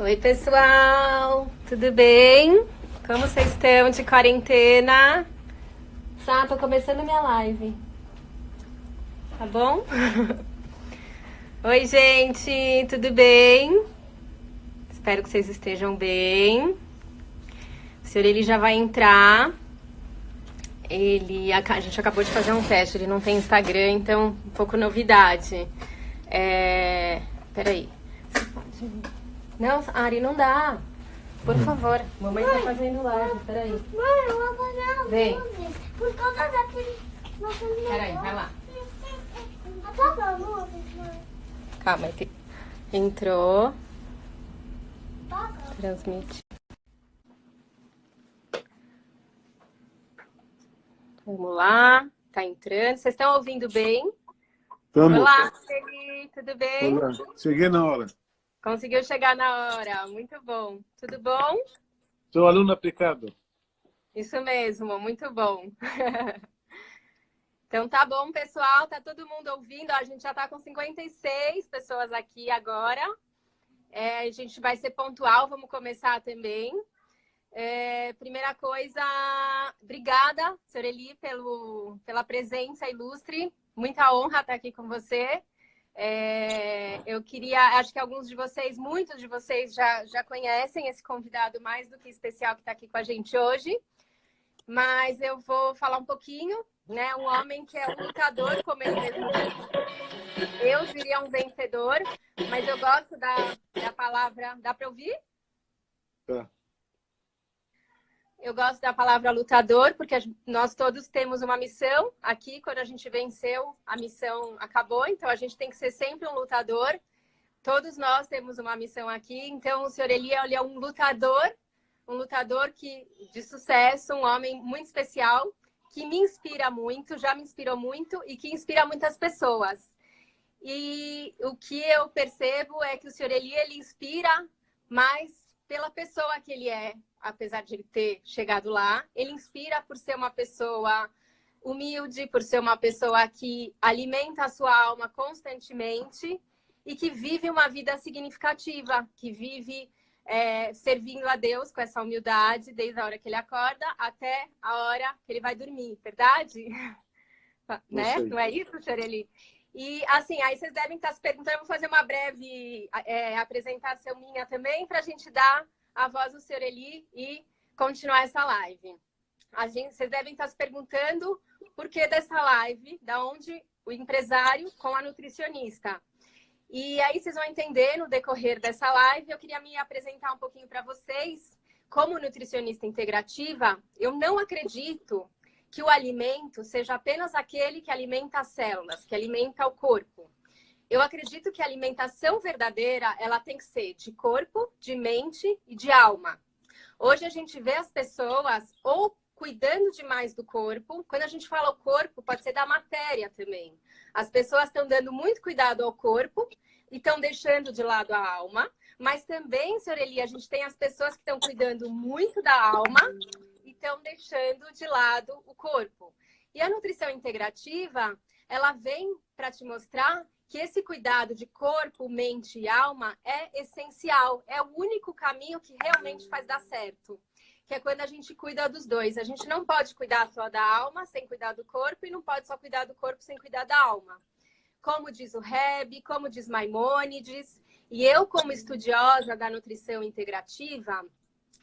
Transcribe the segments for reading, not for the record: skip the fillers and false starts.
Oi, pessoal! Tudo bem? Como vocês estão de quarentena? Tô começando minha live. Tá bom? Oi, gente! Tudo bem? Espero que vocês estejam bem. O senhor ele já vai entrar. A gente acabou de fazer um teste, ele não tem Instagram, então um pouco novidade. Peraí. Não, Ari, não dá. Por favor. Mamãe tá fazendo live, peraí. Mãe, eu vou apagar a Vem. luz. Por causa daquele... Peraí, vai lá. Apaga a luz, mãe. Calma, entrou. Apaga. Transmite. Vamos lá. Tá entrando. Vocês estão ouvindo bem? Vamos. Olá, Feli. Tudo bem? Olá. Cheguei na hora. Conseguiu chegar na hora. Muito bom. Tudo bom? Sou aluno aplicado. Isso mesmo. Muito bom. Então tá bom, pessoal. Tá todo mundo ouvindo? A gente já tá com 56 pessoas aqui agora. A gente vai ser pontual. Vamos começar também. Primeira coisa, obrigada, Sr. Eli, pela presença ilustre. Muita honra estar aqui com você. Eu queria, acho que alguns de vocês, muitos de vocês já conhecem esse convidado mais do que especial que está aqui com a gente hoje. Mas eu vou falar um pouquinho, né? Um homem que é um lutador, como ele mesmo diz. Eu diria um vencedor, mas eu gosto da palavra... Dá para ouvir? Tá. Eu gosto da palavra lutador, porque nós todos temos uma missão aqui. Quando a gente venceu, a missão acabou. Então, a gente tem que ser sempre um lutador. Todos nós temos uma missão aqui. Então, o Sr. Eli, ele é um lutador de sucesso, um homem muito especial, que me inspira muito, já me inspirou muito e que inspira muitas pessoas. E o que eu percebo é que o Sr. Eli, ele inspira mais pela pessoa que ele é. Apesar de ele ter chegado lá, ele inspira por ser uma pessoa humilde, por ser uma pessoa que alimenta a sua alma constantemente e que vive uma vida significativa, que vive servindo a Deus com essa humildade, desde a hora que ele acorda até a hora que ele vai dormir, verdade? Né? Não é isso, Sr. Eli? E assim, aí vocês devem estar se perguntando, eu vou fazer uma breve apresentação minha também, para a gente dar a voz do Sr. Eli e continuar essa live. Vocês devem estar se perguntando por que dessa live, da onde o empresário com a nutricionista. E aí vocês vão entender no decorrer dessa live. Eu queria me apresentar um pouquinho para vocês. Como nutricionista integrativa, eu não acredito que o alimento seja apenas aquele que alimenta as células, que alimenta o corpo. Eu acredito que a alimentação verdadeira, ela tem que ser de corpo, de mente e de alma. Hoje a gente vê as pessoas ou cuidando demais do corpo. Quando a gente fala o corpo, pode ser da matéria também. As pessoas estão dando muito cuidado ao corpo e estão deixando de lado a alma. Mas também, Sr. Eli, a gente tem as pessoas que estão cuidando muito da alma e estão deixando de lado o corpo. E a nutrição integrativa, ela vem para te mostrar que esse cuidado de corpo, mente e alma é essencial. É o único caminho que realmente faz dar certo. Que é quando a gente cuida dos dois. A gente não pode cuidar só da alma sem cuidar do corpo e não pode só cuidar do corpo sem cuidar da alma. Como diz o Rebbe, como diz Maimônides. E eu, como estudiosa da nutrição integrativa,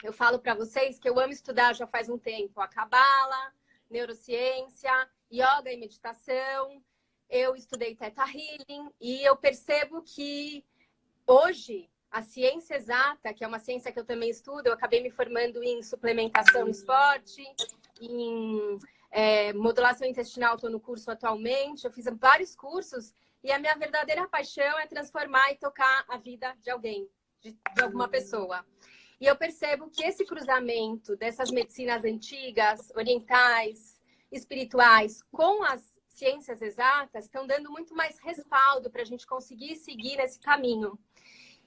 eu falo para vocês que eu amo estudar já faz um tempo a Cabala, neurociência, yoga e meditação. Eu estudei Theta Healing e eu percebo que hoje a ciência exata, que é uma ciência que eu também estudo, eu acabei me formando em suplementação no esporte, em modulação intestinal, estou no curso atualmente, eu fiz vários cursos e a minha verdadeira paixão é transformar e tocar a vida de alguém, de alguma pessoa. E eu percebo que esse cruzamento dessas medicinas antigas, orientais, espirituais, com as ciências exatas estão dando muito mais respaldo para a gente conseguir seguir nesse caminho.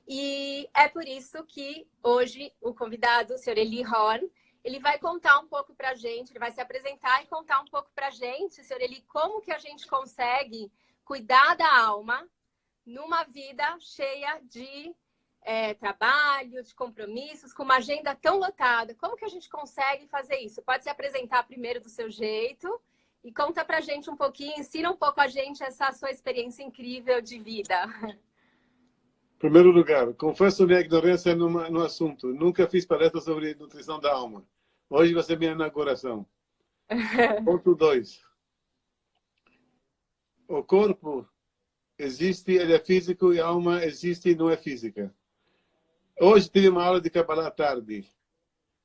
E é por isso que hoje o convidado, o Sr. Eli Horn, ele vai contar um pouco para a gente, ele vai se apresentar e contar um pouco para a gente, Sr. Eli, como que a gente consegue cuidar da alma numa vida cheia de trabalho, de compromissos, com uma agenda tão lotada. Como que a gente consegue fazer isso? Pode se apresentar primeiro do seu jeito e conta pra gente um pouquinho, ensina um pouco a gente essa sua experiência incrível de vida. Em primeiro lugar, confesso minha ignorância no assunto. Nunca fiz palestra sobre nutrição da alma. Hoje vai ser minha inauguração. Ponto 2. O corpo existe, ele é físico, e a alma existe e não é física. Hoje tive uma aula de Kabbalah à tarde.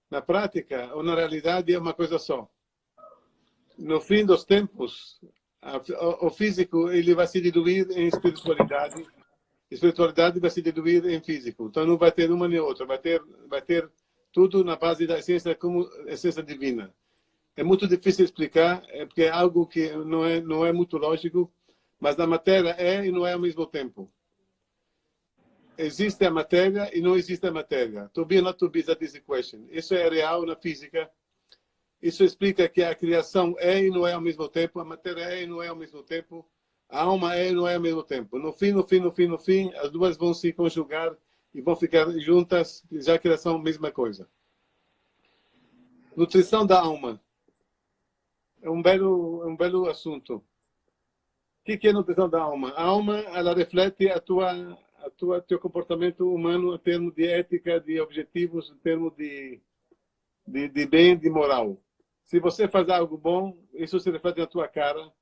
Na prática, ou na realidade, é uma coisa só. No fim dos tempos, o físico ele vai se diluir em espiritualidade. Espiritualidade vai se diluir em físico. Então não vai ter uma nem outra. Vai ter tudo na base da essência como essência divina. É muito difícil explicar, porque é algo que não é muito lógico, mas a matéria é e não é ao mesmo tempo. Existe a matéria e não existe a matéria. To be or not to be, that is the question. Isso é real na física. Isso explica que a criação é e não é ao mesmo tempo, a matéria é e não é ao mesmo tempo, a alma é e não é ao mesmo tempo. No fim, as duas vão se conjugar e vão ficar juntas, já que elas são a mesma coisa. Nutrição da alma. É um belo assunto. O que é nutrição da alma? A alma, ela reflete teu comportamento humano em termos de ética, de objetivos, em termos de bem, de moral. Se você faz algo bom, isso se reflete na tua cara,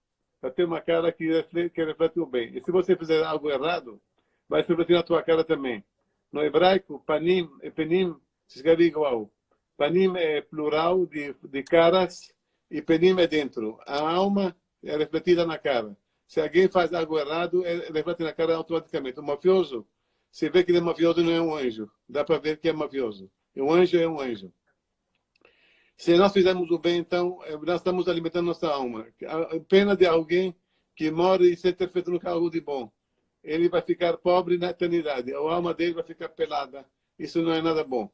vai ter uma cara que reflete o bem. E se você fizer algo errado, vai se refletir na tua cara também. No hebraico, panim e penim se escreve igual. Panim é plural de caras e penim é dentro. A alma é refletida na cara. Se alguém faz algo errado, reflete na cara automaticamente. O mafioso, se vê que ele é mafioso, não é um anjo. Dá para ver que é mafioso. E um anjo é um anjo. Se nós fizermos o bem, então, nós estamos alimentando nossa alma. A pena de alguém que morre sem ter feito nunca algo de bom. Ele vai ficar pobre na eternidade. A alma dele vai ficar pelada. Isso não é nada bom.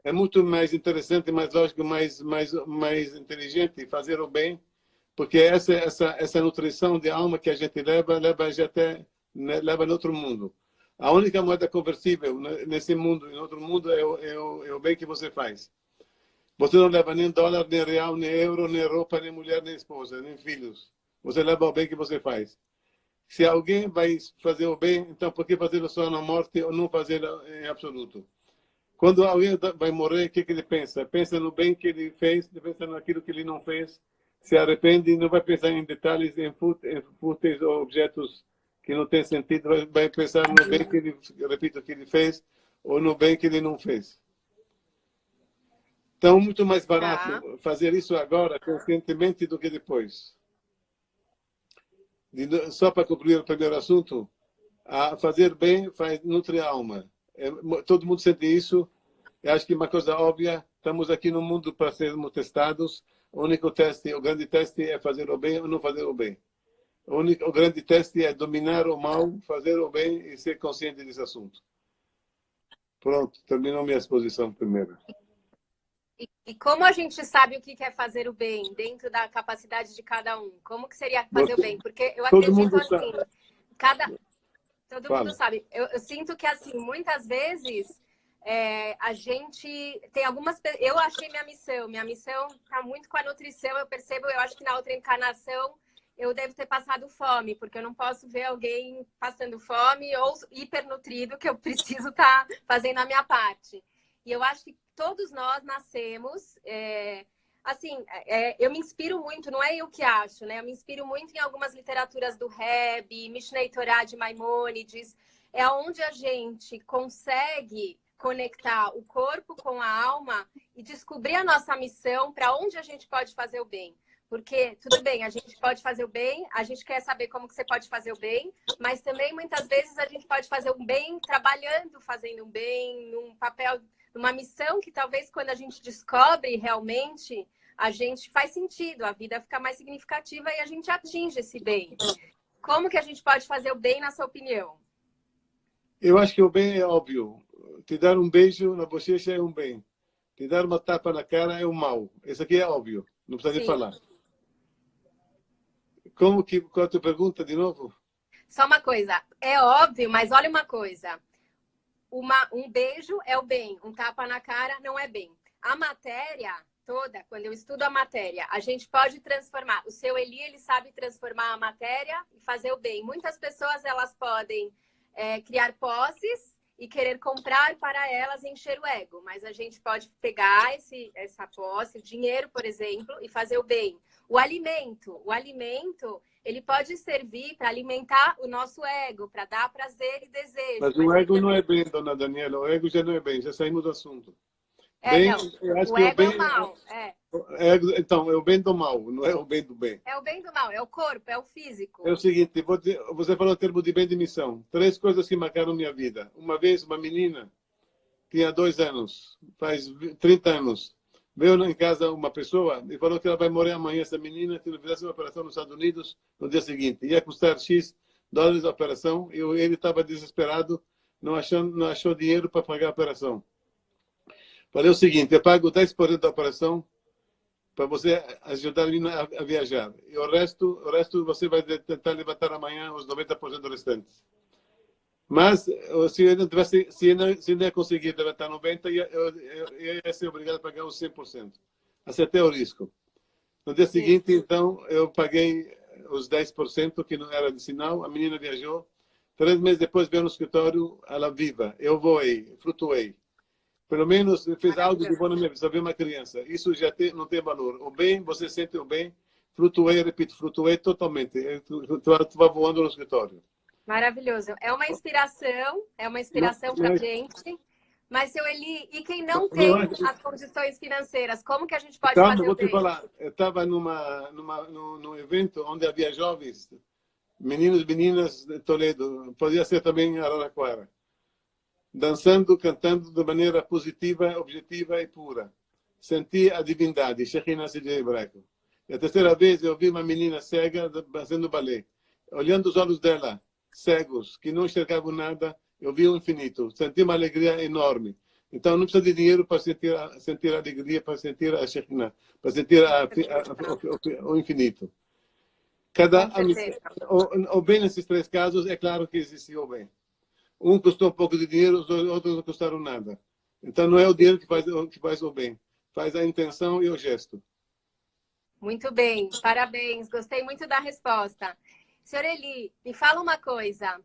É muito mais interessante, mais lógico, mais inteligente fazer o bem, porque essa nutrição de alma que a gente leva já até leva no outro mundo. A única moeda conversível nesse mundo e no outro mundo é o bem que você faz. Você não leva nem dólar, nem real, nem euro, nem roupa, nem mulher, nem esposa, nem filhos. Você leva o bem que você faz. Se alguém vai fazer o bem, então por que fazê-lo só na morte ou não fazê-lo em absoluto? Quando alguém vai morrer, o que ele pensa? Pensa no bem que ele fez, pensa naquilo que ele não fez, se arrepende e não vai pensar em detalhes, em fúteis ou objetos que não têm sentido, vai pensar no bem que ele, repito, que ele fez ou no bem que ele não fez. Então, muito mais barato fazer isso agora, conscientemente, do que depois. Só para concluir o primeiro assunto, fazer bem nutre a alma. Todo mundo sente isso. Eu acho que é uma coisa óbvia. Estamos aqui no mundo para sermos testados. O grande teste é fazer o bem ou não fazer o bem. O grande teste é dominar o mal, fazer o bem e ser consciente desse assunto. Pronto, terminou minha exposição primeiro. E como a gente sabe o que é fazer o bem dentro da capacidade de cada um? Como que seria fazer o bem? Porque eu acredito assim, todo mundo sabe. Eu sinto que assim, muitas vezes a gente tem algumas... Eu achei minha missão está muito com a nutrição, eu percebo, eu acho que na outra encarnação eu devo ter passado fome, porque eu não posso ver alguém passando fome ou hipernutrido, que eu preciso estar fazendo a minha parte. E eu acho que todos nós nascemos... eu me inspiro muito, não é eu que acho, né? Eu me inspiro muito em algumas literaturas do Rebbe, Mishnei Torah de Maimônides, é onde a gente consegue conectar o corpo com a alma e descobrir a nossa missão, para onde a gente pode fazer o bem. Porque, tudo bem, a gente pode fazer o bem, a gente quer saber como que você pode fazer o bem, mas também, muitas vezes, a gente pode fazer o bem trabalhando, fazendo um bem, num papel, numa missão que talvez quando a gente descobre realmente, a gente faz sentido, a vida fica mais significativa e a gente atinge esse bem. Como que a gente pode fazer o bem, na sua opinião? Eu acho que o bem é óbvio. Te dar um beijo na bochecha é um bem. Te dar uma tapa na cara é um mal. Isso aqui é óbvio. Não precisa nem falar. Qual a tua pergunta, de novo? Só uma coisa. É óbvio, mas olha uma coisa. um beijo é o bem, um tapa na cara não é bem. A matéria toda, quando eu estudo a matéria, a gente pode transformar. O seu Eli, ele sabe transformar a matéria e fazer o bem. Muitas pessoas, elas podem criar posses e querer comprar para elas encher o ego. Mas a gente pode pegar essa posse, o dinheiro, por exemplo, e fazer o bem. O alimento, ele pode servir para alimentar o nosso ego, para dar prazer e desejo. Mas o ego não é bem, dona Daniela. O ego já não é bem. Já saímos do assunto. Bem, não. O ego é o mal. Então, é o bem do mal, não é o bem do bem. É o bem do mal, é o corpo, é o físico. É o seguinte, você falou em termos de bem de missão. 3 coisas que marcaram minha vida. Uma vez, uma menina, tinha 2 anos, faz 30 anos, veio em casa uma pessoa e falou que ela vai morrer amanhã, essa menina, se não fizesse uma operação nos Estados Unidos, no dia seguinte. Ia custar X dólares a operação e ele estava desesperado, não achou dinheiro para pagar a operação. Falei o seguinte, eu pago 10% da operação para você ajudar a viajar. E o resto você vai tentar levantar amanhã os 90% restantes. Mas se eu não conseguir levantar 90%, eu ia ser obrigado a pagar os 100%. Aceitei o risco. No dia seguinte, então, eu paguei os 10%, que não era de sinal. A menina viajou. 3 meses depois, veio no escritório, ela viva. Eu voei, flutuei. Pelo menos fez algo de bom na minha vida, ver uma criança. Isso já não tem valor. O bem, você sente o bem. Flutuei, repito, flutuei totalmente. Estava voando no escritório. Maravilhoso. É uma inspiração para a gente. Mas, seu Eli, e quem não tem as condições financeiras, como que a gente pode fazer vou o bem? te falar. Eu estava num evento onde havia jovens, meninos e meninas de Toledo, podia ser também Araraquara, dançando, cantando de maneira positiva, objetiva e pura. Senti a divindade, Shekhinah de hebraico. E a terceira vez eu vi uma menina cega fazendo balé. Olhando os olhos dela, cegos, que não enxergavam nada, eu vi o infinito. Senti uma alegria enorme. Então não precisa de dinheiro para sentir a alegria, para sentir a Shekhinah, para sentir o infinito. O bem nesses 3 casos, é claro que existiu o bem. Um custou um pouco de dinheiro, os outros não custaram nada. Então, não é o dinheiro que faz o bem. Faz a intenção e o gesto. Muito bem, parabéns. Gostei muito da resposta. Senhor Eli, me fala uma coisa.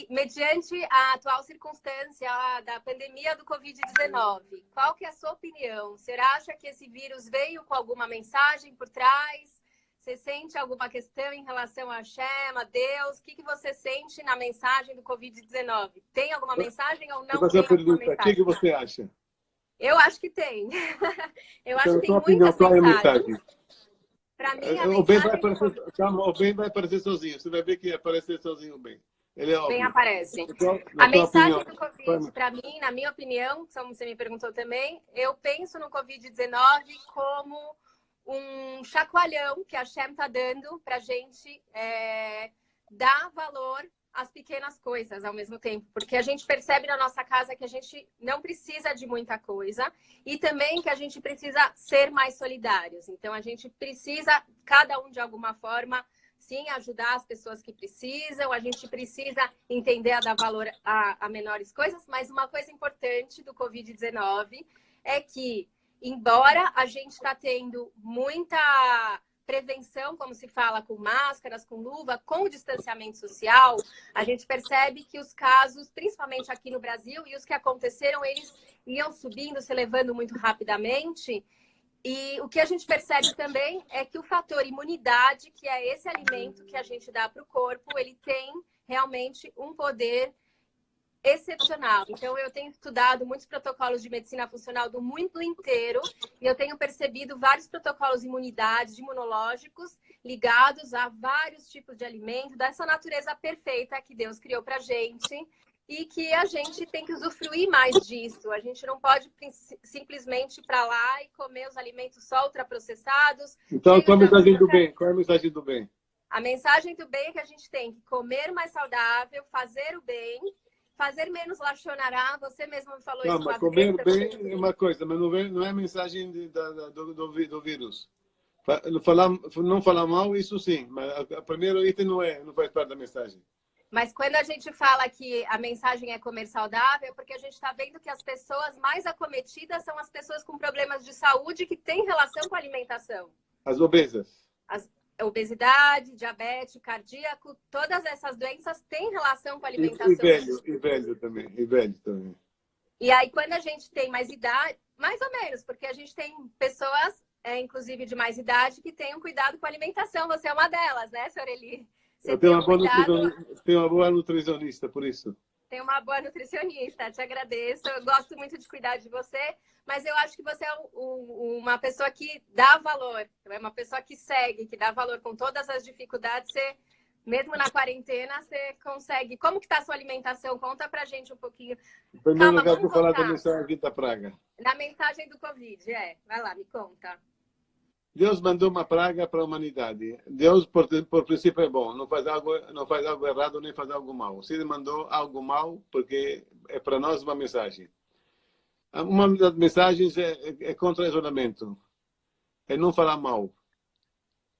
Mediante a atual circunstância da pandemia do Covid-19, qual que é a sua opinião? O senhor acha que esse vírus veio com alguma mensagem por trás? Você sente alguma questão em relação a Hashem, a Deus? O que você sente na mensagem do Covid-19? Tem alguma mensagem ou não tem alguma mensagem? O que você acha? Eu acho que tem. Eu acho que tem opinião, muitas qual é a mensagens. mensagem? Para mim, a o bem mensagem... o bem vai aparecer sozinho. Você vai ver que aparecer sozinho o bem. Ele é óbvio. Bem aparece. A mensagem do Covid, para mim, na minha opinião, como você me perguntou também, eu penso no Covid-19 como um chacoalhão que a Hashem está dando para a gente dar valor às pequenas coisas ao mesmo tempo. Porque a gente percebe na nossa casa que a gente não precisa de muita coisa e também que a gente precisa ser mais solidários. Então, a gente precisa, cada um de alguma forma, sim, ajudar as pessoas que precisam. A gente precisa entender a dar valor a menores coisas. Mas uma coisa importante do Covid-19 é que, embora a gente está tendo muita prevenção, como se fala, com máscaras, com luva, com o distanciamento social, a gente percebe que os casos, principalmente aqui no Brasil, e os que aconteceram, eles iam subindo, se elevando muito rapidamente. E o que a gente percebe também é que o fator imunidade, que é esse alimento que a gente dá para o corpo, ele tem realmente um poder excepcional. Então, eu tenho estudado muitos protocolos de medicina funcional do mundo inteiro e eu tenho percebido vários protocolos de imunidade, imunológicos, ligados a vários tipos de alimento, dessa natureza perfeita que Deus criou para a gente e que a gente tem que usufruir mais disso. A gente não pode simplesmente ir para lá e comer os alimentos só ultraprocessados. Então, qual a mensagem do bem? Qual é a mensagem do bem? A mensagem do bem é que a gente tem que comer mais saudável, fazer o bem, fazer menos lachonará, você mesmo me falou isso. Mas comer bem é uma coisa, mas não é a mensagem do vírus. Não falar mal, isso sim, mas o primeiro item não faz parte da mensagem. Mas quando a gente fala que a mensagem é comer saudável, é porque a gente está vendo que as pessoas mais acometidas são as pessoas com problemas de saúde que têm relação com a alimentação. As obesas. Obesidade, diabetes, cardíaco, todas essas doenças têm relação com a alimentação. E velho também. E aí, quando a gente tem mais idade, mais ou menos, porque a gente tem pessoas, inclusive de mais idade, que têm um cuidado com a alimentação. Você é uma delas, né, senhora Eli? Eu tenho uma boa nutricionista, por isso. Tem uma boa nutricionista, te agradeço. Eu gosto muito de cuidar de você, mas eu acho que você é uma pessoa que dá valor, é uma pessoa que segue, que dá valor com todas as dificuldades. Você, mesmo na quarentena, você consegue. Como que está a sua alimentação? Conta pra gente um pouquinho. Em primeiro lugar, vou falar da mensagem da praga. Na mensagem do Covid, vai lá, me conta. Deus mandou uma praga para a humanidade. Deus, por princípio, é bom. Não faz algo errado, nem faz algo mal. Se ele mandou algo mal, porque é para nós uma mensagem. Uma das mensagens é contra o isolamento. É não falar mal.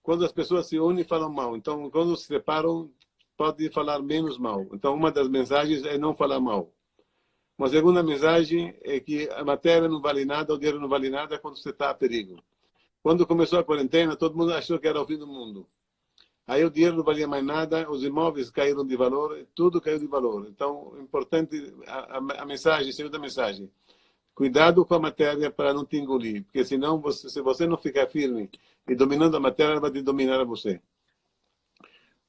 Quando as pessoas se unem, falam mal. Então, quando se separam, pode falar menos mal. Então, uma das mensagens é não falar mal. Uma segunda mensagem é que a matéria não vale nada, o dinheiro não vale nada quando você está a perigo. Quando começou a quarentena, todo mundo achou que era o fim do mundo. Aí o dinheiro não valia mais nada, os imóveis caíram de valor, tudo caiu de valor. Então, importante a mensagem, a segunda mensagem. Cuidado com a matéria para não te engolir, porque senão, se você não ficar firme e dominando a matéria, ela vai te dominar a você.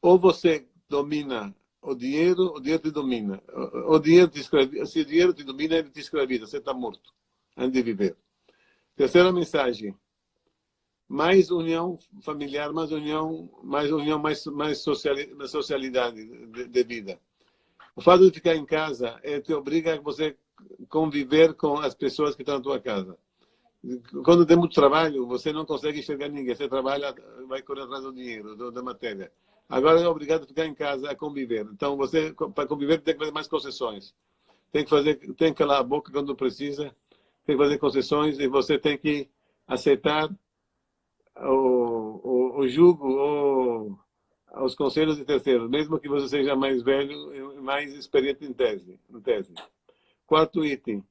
Ou você domina o dinheiro te domina. O dinheiro te escraviza. Se o dinheiro te domina, ele te escraviza. Você está morto antes de viver. Terceira mensagem. Mais união familiar, mais socialidade de vida. O fato de ficar em casa te obriga a você conviver com as pessoas que estão na tua casa. Quando tem muito trabalho, você não consegue enxergar ninguém. Você trabalha, vai correr atrás do dinheiro, da matéria. Agora é obrigado a ficar em casa a conviver. Então, você, para conviver, tem que fazer mais concessões. Tem que calar a boca quando precisa. Tem que fazer concessões e você tem que aceitar o jugo ou os conselhos de terceiros, mesmo que você seja mais velho e mais experiente em tese. Quarto item.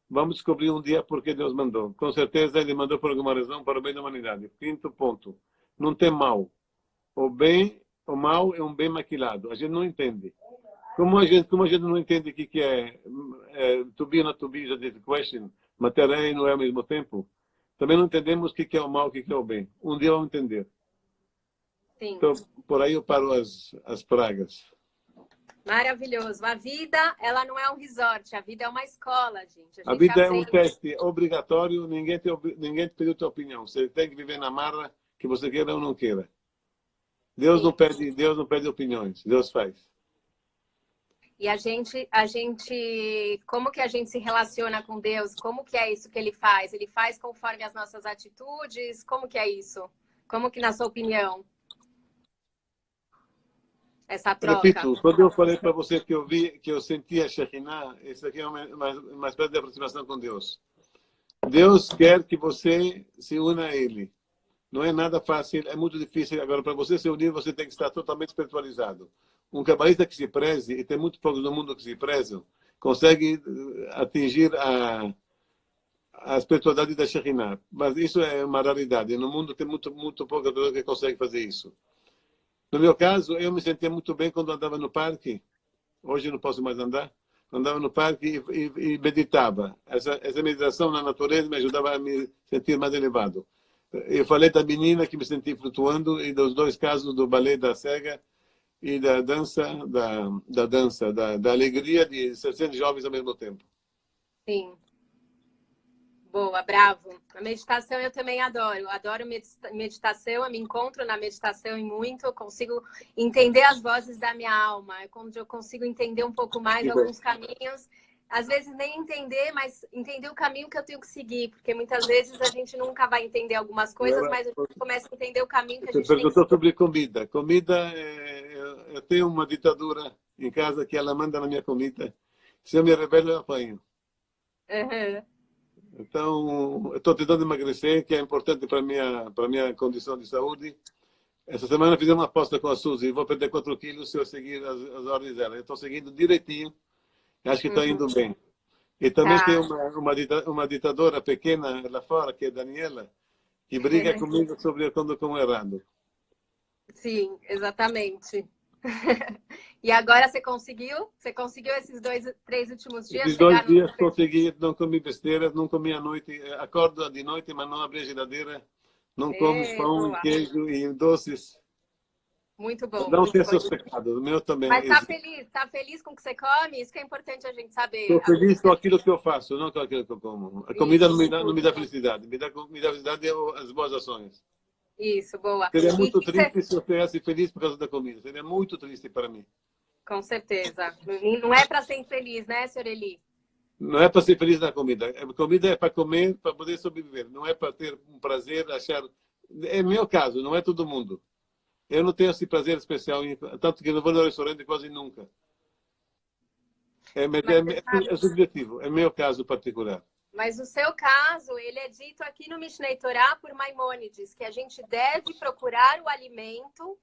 Vamos descobrir um dia por que Deus mandou. Com certeza ele mandou por alguma razão para o bem da humanidade. Quinto ponto. Não tem mal. O mal é um bem maquilado. A gente não entende. Como a gente não entende o que é to be or not to be, just the question, matéria e não é ao mesmo tempo, também não entendemos o que é o mal, o que é o bem. Um dia vamos entender. Sim. Então, por aí eu paro as pragas. Maravilhoso. A vida, ela não é um resort. A vida é uma escola, gente. A vida é um teste obrigatório. Ninguém te pediu tua opinião. Você tem que viver na marra, que você queira ou não queira. Deus não pede opiniões. Deus faz. E a gente, como que a gente se relaciona com Deus? Como que é isso que Ele faz? Ele faz conforme as nossas atitudes? Como que é isso? Como que, na sua opinião, essa troca? Repito, quando eu falei para você que eu sentia a Shekhinah, isso aqui é uma espécie de aproximação com Deus. Deus quer que você se una a Ele. Não é nada fácil, é muito difícil. Agora, para você se unir, você tem que estar totalmente espiritualizado. Um cabalista que se preze, e tem muito poucos no mundo que se prezam, consegue atingir a espiritualidade da Shekhinah. Mas isso é uma raridade. No mundo tem muito pouca pessoa que consegue fazer isso. No meu caso, eu me sentia muito bem quando andava no parque. Hoje não posso mais andar. Andava no parque e meditava. Essa meditação na natureza me ajudava a me sentir mais elevado. Eu falei da menina que me senti flutuando e dos dois casos do balé da cega e da dança, da alegria de ser jovens ao mesmo tempo. Sim. Boa, bravo. A meditação eu também adoro. Eu adoro meditação, eu me encontro na meditação e muito. Eu consigo entender as vozes da minha alma. É quando eu consigo entender um pouco mais alguns caminhos. Às vezes nem entender, mas entender o caminho que eu tenho que seguir. Porque muitas vezes a gente nunca vai entender algumas coisas, mas a gente começa a entender o caminho que a gente tem que seguir. Perguntou sobre comida. Comida, eu tenho uma ditadura em casa que ela manda na minha comida. Se eu me rebelo, eu apanho. Uhum. Então, eu estou tentando emagrecer, que é importante para minha condição de saúde. Essa semana fizemos uma aposta com a Suzy. Vou perder 4 quilos se eu seguir as ordens dela. Eu estou seguindo direitinho. Acho que está indo bem. E também tem uma ditadora pequena lá fora, que é a Daniela, que briga comigo sobre quando eu como errado. Sim, exatamente. E agora você conseguiu? Você conseguiu esses 3 últimos dias? Esses 2 dias consegui, não comi besteira, não comi à noite. Acordo de noite, mas não abri a geladeira. Não como pão e queijo e doces. Muito bom. Não ter seus pecados, o meu também. Mas tá feliz com o que você come? Isso que é importante a gente saber. Estou feliz com aquilo que eu faço, não com aquilo que eu como. A comida não me dá felicidade. Me dá felicidade as boas ações. Isso, boa. Seria muito triste se eu estivesse feliz por causa da comida. Seria muito triste para mim. Com certeza. Não é para ser infeliz, né, senhor Eli? Não é para ser feliz na comida. A comida é para comer, para poder sobreviver. Não é para ter um prazer, achar... É meu caso, não é todo mundo. Eu não tenho esse prazer especial, tanto que não vou no restaurante quase nunca. É subjetivo, é meu caso particular. Mas o seu caso, ele é dito aqui no Mishnei Torá por Maimônides, que a gente deve procurar o alimento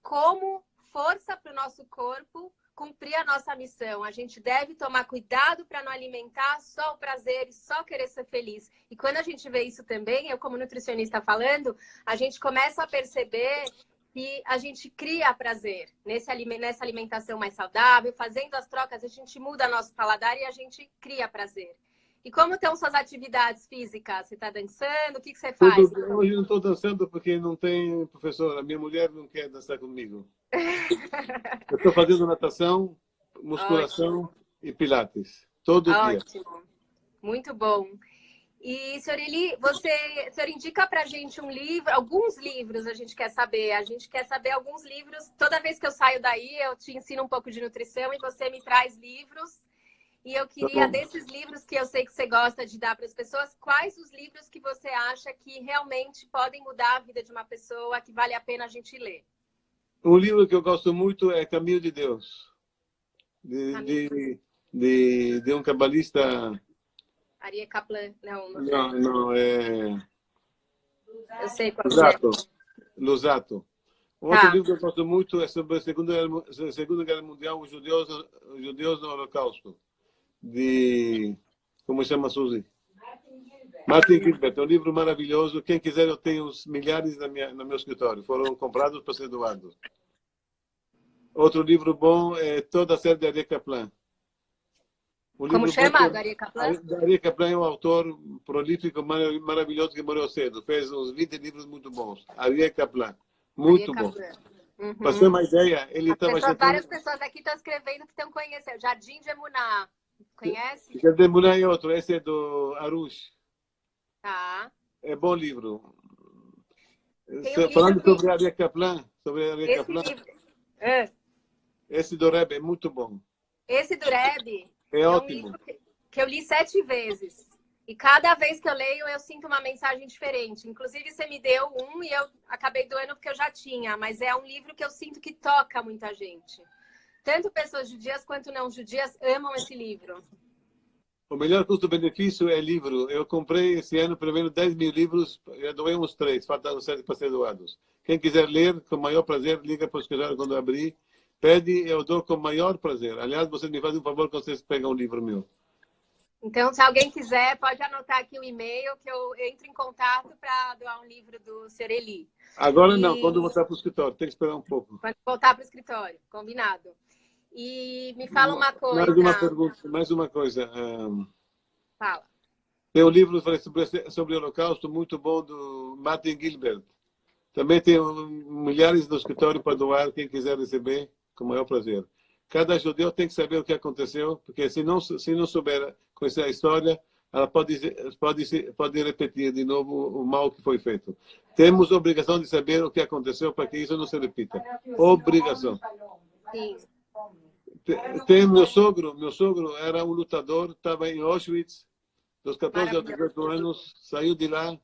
como força para o nosso corpo cumprir a nossa missão. A gente deve tomar cuidado para não alimentar só o prazer e só querer ser feliz. E quando a gente vê isso também, eu como nutricionista falando, a gente começa a perceber que a gente cria prazer nessa alimentação mais saudável, fazendo as trocas, a gente muda nosso paladar e a gente cria prazer. E como estão suas atividades físicas? Você está dançando? O que você faz? Hoje não estou dançando porque não tem professora. Minha mulher não quer dançar comigo. Eu estou fazendo natação, musculação e pilates. Todo dia. Ótimo. Muito bom. E, senhor Eli, o senhor indica para a gente um livro, alguns livros a gente quer saber. A gente quer saber alguns livros. Toda vez que eu saio daí, eu te ensino um pouco de nutrição e você me traz livros. E eu queria, desses livros que eu sei que você gosta de dar para as pessoas, quais os livros que você acha que realmente podem mudar a vida de uma pessoa, que vale a pena a gente ler? Um livro que eu gosto muito é Caminho de Deus, de um cabalista... Aryeh Kaplan, não, é... Eu sei qual Luzzatto. Outro livro que eu gosto muito é sobre a Segunda Guerra Mundial, os judeus no Holocausto. Como chama, Suzy? Martin Gilbert. É um livro maravilhoso. Quem quiser, eu tenho uns milhares no meu escritório. Foram comprados para ser doados. Outro livro bom é toda a série de Aryeh Kaplan. Como chama, Aryeh Kaplan? Aryeh Kaplan é um autor prolífico, maravilhoso, que morreu cedo. Fez uns 20 livros muito bons. Aryeh Kaplan. Muito bom. Uhum. Para ter uma ideia, ele estava... Várias pessoas aqui estão escrevendo que estão conhecendo. Jardim de Emuná. Conhece? Jardim de Emuná é outro. Esse é do Arush. Tá. É bom livro. Um falando livro sobre Aryeh Kaplan, esse do Rebbe é muito bom. Esse do Rebbe é um ótimo. Livro que eu li 7 vezes. E cada vez que eu leio, eu sinto uma mensagem diferente. Inclusive, você me deu um e eu acabei doando porque eu já tinha. Mas é um livro que eu sinto que toca muita gente. Tanto pessoas judias quanto não judias amam esse livro. O melhor custo-benefício é livro. Eu comprei esse ano pelo menos 10 mil livros. Já doei uns 3. Faltaram 7 para ser doados. Quem quiser ler, com o maior prazer, liga para o escritório quando eu abrir. Pede, eu dou com o maior prazer. Aliás, vocês me fazem um favor quando vocês pegam um livro meu. Então, se alguém quiser, pode anotar aqui o e-mail que eu entro em contato para doar um livro do Sr. Eli. Agora não, quando voltar para o escritório. Tem que esperar um pouco. Quando voltar para o escritório, combinado. E me fala uma coisa. Mais uma pergunta, mais uma coisa. Fala. Tem um livro sobre o Holocausto muito bom do Martin Gilbert. Também tem milhares no escritório para doar, quem quiser receber, com o maior prazer. Cada judeu tem que saber o que aconteceu, porque se não souber conhecer a história, ela pode repetir de novo o mal que foi feito. Temos a obrigação de saber o que aconteceu para que isso não se repita. Obrigação. Sim. Tem meu sogro era um lutador, estava em Auschwitz, dos 14 aos 18 anos, saiu de lá,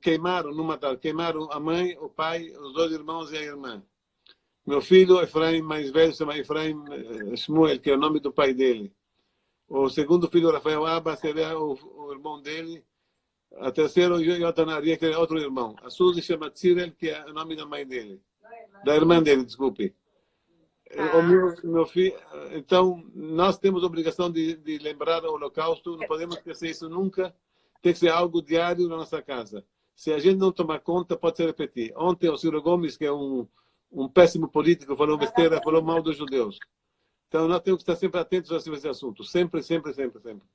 queimaram a mãe, o pai, os 2 irmãos e a irmã. Meu filho, Efraim, mais velho, se chama Efraim Shmuel, que é o nome do pai dele. O segundo filho, Rafael Abba, seria o irmão dele. A terceira, Yotan Ari, que é outro irmão. A Suzy chama Cyril, que é o nome da mãe dele. Da irmã dele, desculpe. O meu filho, então, nós temos a obrigação de lembrar o Holocausto, não podemos esquecer isso nunca, tem que ser algo diário na nossa casa. Se a gente não tomar conta, pode se repetir. Ontem, o Ciro Gomes, que é um péssimo político, falou besteira, falou mal dos judeus. Então, nós temos que estar sempre atentos a esse assunto, sempre, sempre, sempre, sempre.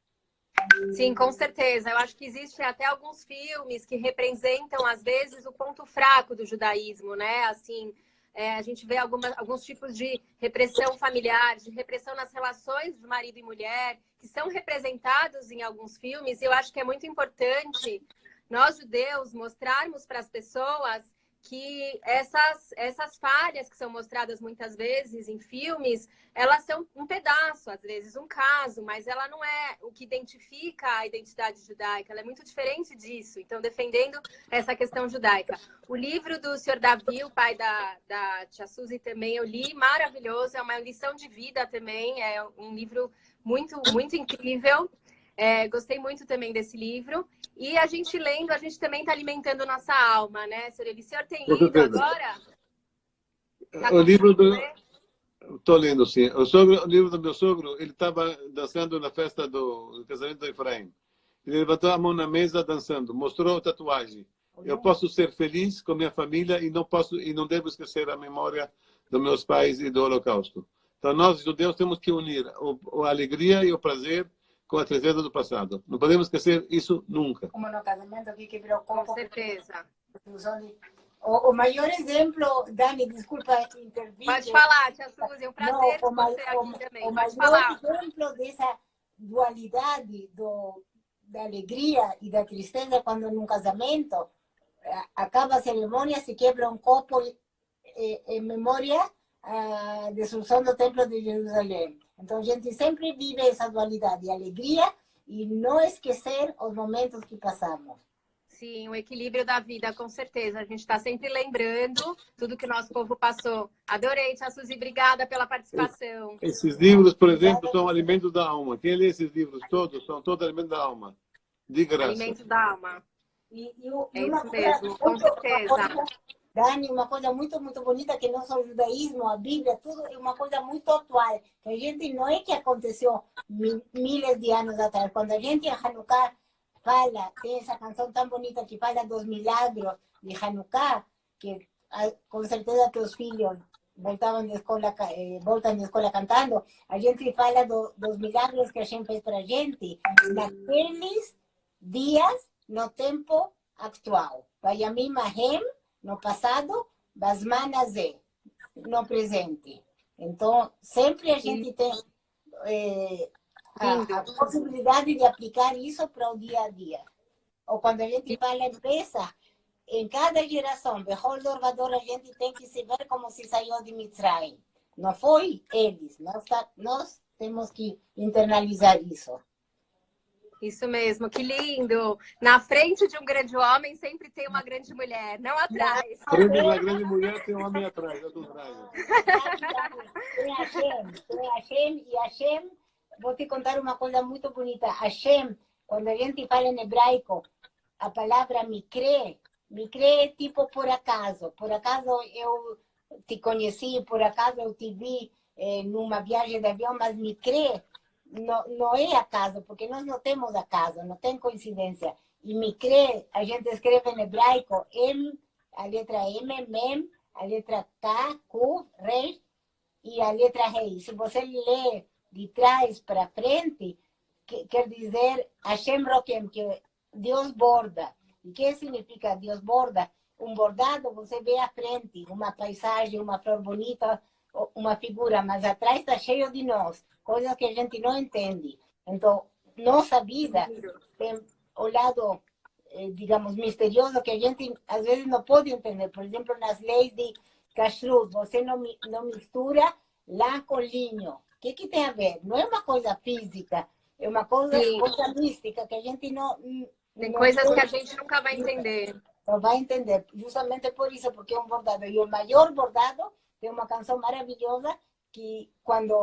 Sim, com certeza. Eu acho que existe até alguns filmes que representam, às vezes, o ponto fraco do judaísmo, né? Assim, a gente vê alguns tipos de repressão familiar, de repressão nas relações de marido e mulher, que são representados em alguns filmes. E eu acho que é muito importante nós, judeus, mostrarmos para as pessoas que essas falhas que são mostradas muitas vezes em filmes, elas são um pedaço, às vezes um caso, mas ela não é o que identifica a identidade judaica, ela é muito diferente disso. Então, defendendo essa questão judaica. O livro do Sr. Davi, o pai da tia Suzy, também eu li, maravilhoso, é uma lição de vida também, é um livro muito, muito incrível. Gostei muito também desse livro. E a gente lendo, a gente também está alimentando nossa alma, né, Sr. Eli? O senhor tem lido agora? O livro do... Estou lendo, sim. O livro do meu sogro, ele estava dançando na festa do casamento do Efraim. Ele levantou a mão na mesa dançando, mostrou a tatuagem. Eu posso ser feliz com minha família e não devo esquecer a memória dos meus pais e do Holocausto. Então, nós, judeus, temos que unir a alegria e o prazer com a tristeza do passado. Não podemos esquecer isso nunca. Como no casamento que quebrou o copo. Com certeza. O maior exemplo, Dani, desculpa intervir. Pode falar, tia Suzy, é um prazer ter você aqui também. O maior exemplo dessa dualidade da alegria e da tristeza quando num casamento acaba a cerimônia, se quebra um copo em memória da destruição do Templo de Jerusalém. Então, a gente sempre vive essa dualidade de alegria e não esquecer os momentos que passamos. Sim, o equilíbrio da vida, com certeza. A gente está sempre lembrando tudo que o nosso povo passou. Adorei, tia Suzy, obrigada pela participação. Esses livros, por exemplo, são alimentos da alma. Quem lê esses livros todos, são todos alimentos da alma. De graça. Alimentos da alma. É isso mesmo, com certeza. Dani, uma coisa muito, muito bonita que não só o judaísmo, a Bíblia, tudo é uma coisa muito atual. Que a gente não é que aconteceu milhares de anos atrás. Quando a gente em Hanukkah fala, tem essa canção tão bonita que fala dos milagros de Hanukkah, que com certeza que os filhos voltam da escola cantando, a gente fala dos milagros que a gente fez para a gente naqueles dias, no tempo atual. Vayamim Ahem, no passado, Basman Azeh, no presente. Então, sempre a gente tem a possibilidade de aplicar isso para o dia a dia. Ou quando a gente fala em Pesach, em cada geração, Behol Dor Vador, a gente tem que se ver como se saiu de Mitzrayim. Não foi eles. Nós temos que internalizar isso. Isso mesmo, que lindo. Na frente de um grande homem sempre tem uma grande mulher, não atrás. Na frente de uma grande mulher tem um homem atrás, é do contrário. Tem Hashem, e Hashem, vou te contar uma coisa muito bonita. Hashem, quando a gente fala em hebraico, a palavra mikre é tipo por acaso. Por acaso eu te conheci, por acaso eu te vi numa viagem de avião, mas mikre não é acaso, porque nós não temos acaso, não tem coincidência. E mikre, a gente escreve em hebraico, a letra M, Mem, a letra K, Q, Resh, e a letra Rei. Se você lê de trás para frente, quer dizer Hashem Rokem, que Deus borda. E o que significa Deus borda? Um bordado, você vê à frente uma paisagem, uma flor bonita, uma figura, mas atrás está cheio de nós, coisas que a gente não entende. Então, nossa vida tem o lado, digamos, misterioso que a gente às vezes não pode entender. Por exemplo, nas leis de kashrut, você não mistura lã com linho. O que tem a ver? Não é uma coisa física, é uma coisa mística que a gente não... Tem coisas que a gente nunca vai entender. Não vai entender, justamente por isso, porque é um bordado. E o maior bordado tem uma canção maravilhosa que quando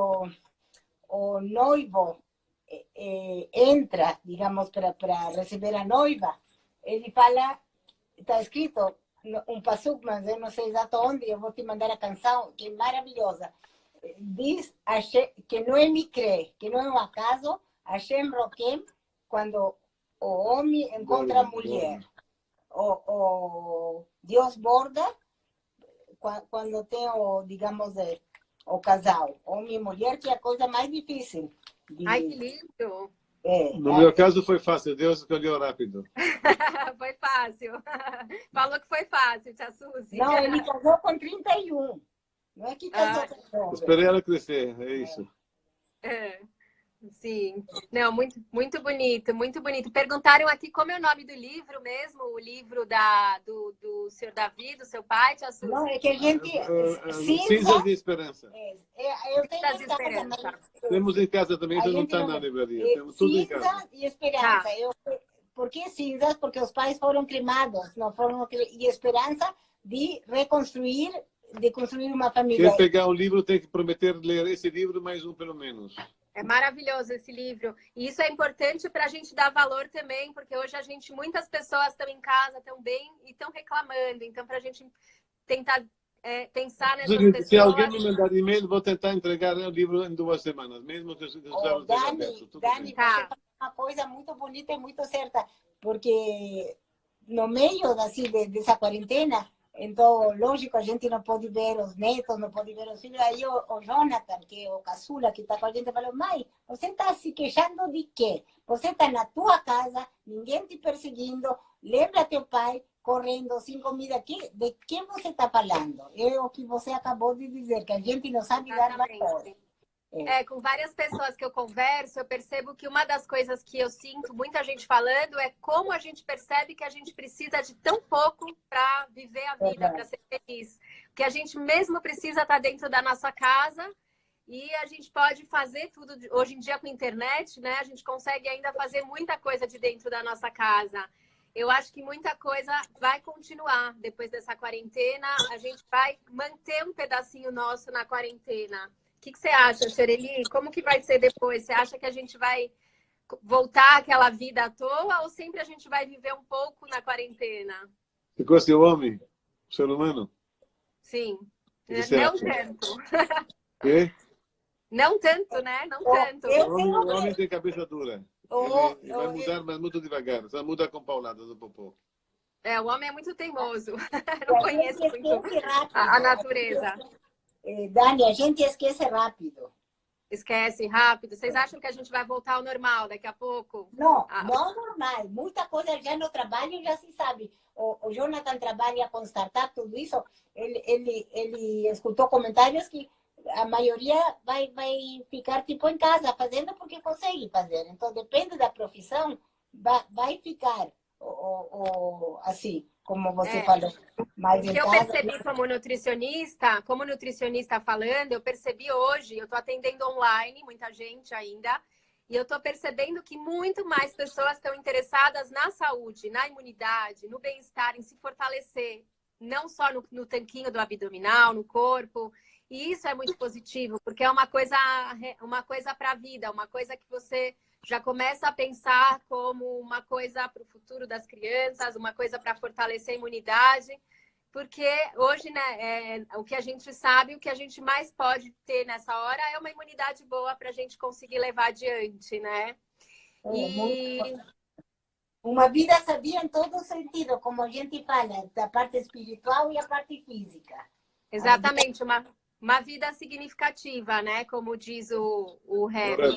o noivo entra, digamos, para receber a noiva, ele fala, está escrito um pasuk, mas eu não sei exato onde, eu vou te mandar a canção, que é maravilhosa. Diz que não é micré, que não é um acaso, Hashem Roquem, quando o homem encontra a mulher. O Deus borda quando tem digamos, o casal, homem e mulher, que é a coisa mais difícil. Ai, que lindo! No meu caso foi fácil, Deus escolheu rápido. Foi fácil. Falou que foi fácil, tia Suzy. Não, ele casou com 31. Não é que casou com 9. Esperei ela crescer, é isso. Sim. Não, muito, muito bonito, muito bonito. Perguntaram aqui como é o nome do livro mesmo, o livro do senhor Davi, do seu pai, tia Suzy? Não, é que a gente... Cinzas de Esperança. Eu tenho Cinzas de em casa Esperança. também. Temos em casa também, já não está na livraria. Temos tudo em casa. Cinza e esperança. Por que cinzas? Porque os pais foram cremados, não foram e esperança de reconstruir, de construir uma família. Quem pegar o livro tem que prometer ler esse livro mais um pelo menos. É maravilhoso esse livro. E isso é importante para a gente dar valor também, porque hoje muitas pessoas estão em casa, estão bem e estão reclamando. Então, para a gente tentar pensar nessas pessoas... Se alguém me mandar e-mail, vou tentar entregar o livro em 2 semanas, mesmo que os olhos abertos. Dani, você fala uma coisa muito bonita e muito certa, porque no meio assim, dessa quarentena, então, lógico, a gente não pode ver os netos, não pode ver os filhos. Aí o Jonathan, que é o caçula, que está com a gente, falou: mãe, você está se queixando de quê? Você está na tua casa, ninguém te perseguindo, lembra teu pai correndo sem comida aqui. De que você está falando? É o que você acabou de dizer, que a gente não sabe dar valor. Com várias pessoas que eu converso, eu percebo que uma das coisas que eu sinto muita gente falando é como a gente percebe que a gente precisa de tão pouco para viver a vida, para ser feliz. Que a gente mesmo precisa estar dentro da nossa casa e a gente pode fazer tudo. Hoje em dia, com a internet, né, a gente consegue ainda fazer muita coisa de dentro da nossa casa. Eu acho que muita coisa vai continuar depois dessa quarentena. A gente vai manter um pedacinho nosso na quarentena. O que você acha, Xereli? Como que vai ser depois? Você acha que a gente vai voltar àquela vida à toa ou sempre a gente vai viver um pouco na quarentena? Ficou assim o homem? O ser humano? Sim. Não tanto. Quê? Não tanto, né? Não tanto. O homem tem cabeça dura. Ele vai mudar, mas muito devagar. Só muda com paulada do popô. O homem é muito teimoso. Não conheço muito a natureza. Dani, a gente esquece rápido. Esquece rápido. Vocês acham que a gente vai voltar ao normal daqui a pouco? Não, não normal. Muita coisa já no trabalho já se sabe. O Jonathan trabalha com startup, tudo isso. Ele escutou comentários que a maioria vai ficar tipo em casa fazendo porque consegue fazer. Então, depende da profissão, vai ficar assim, como você falou. Mas o que eu percebi como nutricionista falando, eu percebi hoje, eu estou atendendo online, muita gente ainda, e eu estou percebendo que muito mais pessoas estão interessadas na saúde, na imunidade, no bem-estar, em se fortalecer, não só no tanquinho do abdominal, no corpo. E isso é muito positivo, porque é uma coisa para a vida, uma coisa que você já começa a pensar como uma coisa para o futuro das crianças, uma coisa para fortalecer a imunidade, porque hoje, né, o que a gente sabe, o que a gente mais pode ter nessa hora é uma imunidade boa para a gente conseguir levar adiante, né? Uma vida sabia em todo sentido, como a gente fala, da parte espiritual e a parte física. Exatamente, uma vida significativa, né? Como diz o Harry.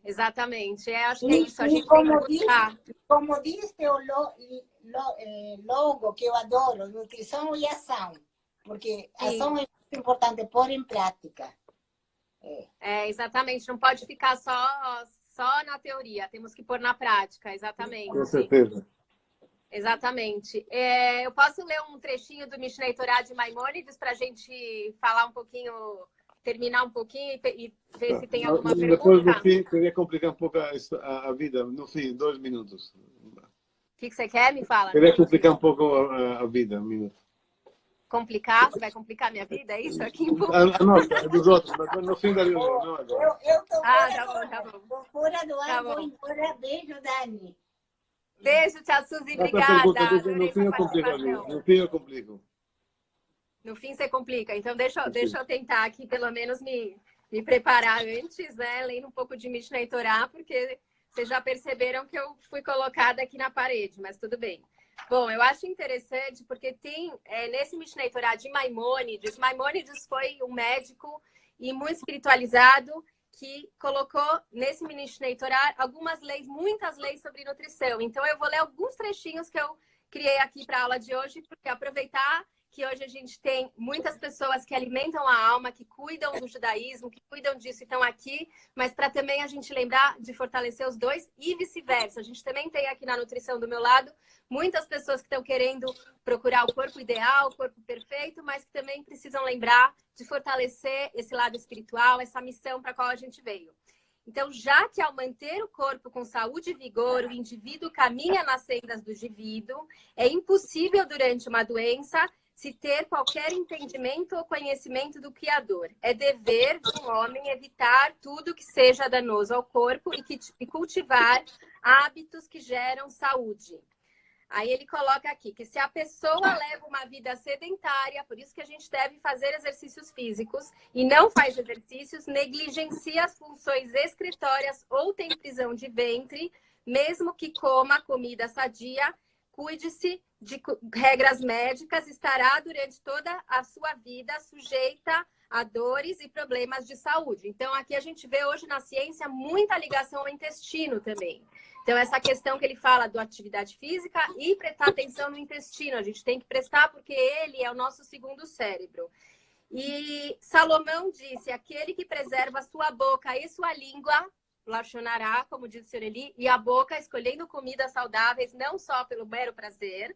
Exatamente. Acho que é isso. A gente como diz o logo que eu adoro, nutrição e ação. Porque ação é muito importante, pôr em prática. Exatamente. Não pode ficar só na teoria. Temos que pôr na prática, exatamente. Com certeza. Exatamente. Eu posso ler um trechinho do Mishneh Torah de Maimônides para a gente falar um pouquinho, terminar um pouquinho e ver se tem alguma pergunta? Depois, no fim, queria complicar um pouco a vida. No fim, 2 minutos. O que você quer? Me fala. Queria complicar um pouco a vida, 1 minuto. complicar? Você vai complicar minha vida? É isso aqui? A nossa, dos outros, mas no fim da reunião, não agora. Eu tô tá bom, tá bom. Tô fora do ar, Tá vou bom. embora. Beijo, Dani. Beijo, tia Suzy, Faça a obrigada. pergunta, no Adorei fim sua eu complico, participação. no fim eu complico. No fim você complica. Então deixa eu tentar aqui pelo menos me preparar antes, né? Lendo um pouco de Mishneh Torah, porque vocês já perceberam que eu fui colocada aqui na parede, mas tudo bem. Bom, eu acho interessante porque tem nesse Mishneh Torah de Maimônides. Maimônides foi um médico e muito espiritualizado que colocou nesse Mishneh Torah algumas leis, muitas leis sobre nutrição. Então eu vou ler alguns trechinhos que eu criei aqui para a aula de hoje, porque aproveitar que hoje a gente tem muitas pessoas que alimentam a alma, que cuidam do judaísmo, que cuidam disso e estão aqui, mas para também a gente lembrar de fortalecer os dois e vice-versa. A gente também tem aqui na nutrição do meu lado muitas pessoas que estão querendo procurar o corpo ideal, o corpo perfeito, mas que também precisam lembrar de fortalecer esse lado espiritual, essa missão para a qual a gente veio. Então, já que ao manter o corpo com saúde e vigor, o indivíduo caminha nas sendas do indivíduo, é impossível durante uma doença se ter qualquer entendimento ou conhecimento do Criador. É dever de um homem evitar tudo que seja danoso ao corpo e cultivar hábitos que geram saúde. Aí ele coloca aqui que se a pessoa leva uma vida sedentária, por isso que a gente deve fazer exercícios físicos, e não faz exercícios, negligencia as funções excretórias ou tem prisão de ventre, mesmo que coma comida sadia, cuide-se de regras médicas, estará durante toda a sua vida sujeita a dores e problemas de saúde. Então, aqui a gente vê hoje na ciência muita ligação ao intestino também. Então, essa questão que ele fala da atividade física e prestar atenção no intestino. A gente tem que prestar porque ele é o nosso segundo cérebro. E Salomão disse, aquele que preserva sua boca e sua língua, Lachonará, como diz o Sr. Eli, e a boca, escolhendo comidas saudáveis, não só pelo mero prazer,